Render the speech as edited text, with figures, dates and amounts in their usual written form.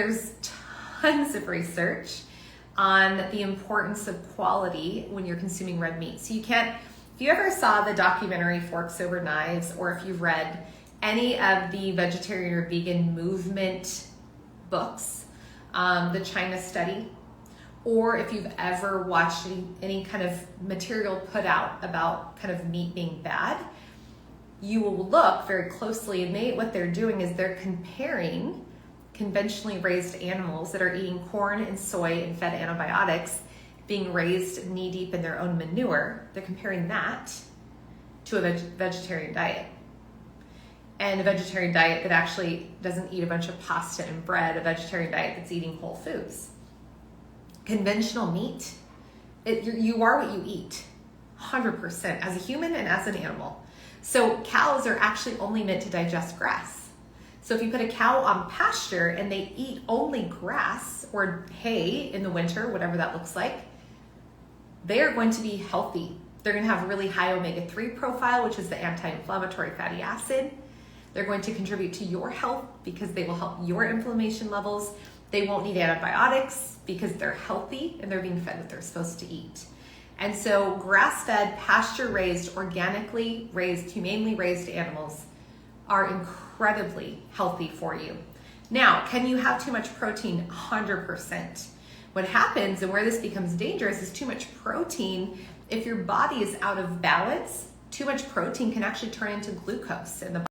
There's tons of research on the importance of quality when you're consuming red meat. So you can't, if you ever saw the documentary Forks Over Knives, or if you've read any of the vegetarian or vegan movement books, the China Study, or if you've ever watched any kind of material put out about kind of meat being bad, you will look very closely, and what they're doing is they're comparing conventionally raised animals that are eating corn and soy and fed antibiotics, being raised knee deep in their own manure. They're comparing that to a vegetarian diet. And a vegetarian diet that actually doesn't eat a bunch of pasta and bread, a vegetarian diet that's eating whole foods. Conventional meat, you are what you eat, 100%, as a human and as an animal. So cows are actually only meant to digest grass. So if you put a cow on pasture and they eat only grass or hay in the winter, whatever that looks like, they are going to be healthy. They're going to have a really high omega-3 profile, which is the anti-inflammatory fatty acid. They're going to contribute to your health because they will help your inflammation levels. They won't need antibiotics because they're healthy and they're being fed what they're supposed to eat. And so grass-fed, pasture-raised, organically raised, humanely raised animals are incredibly healthy for you. Now, can you have too much protein? 100%. What happens, and where this becomes dangerous, is too much protein. If your body is out of balance, too much protein can actually turn into glucose in the body.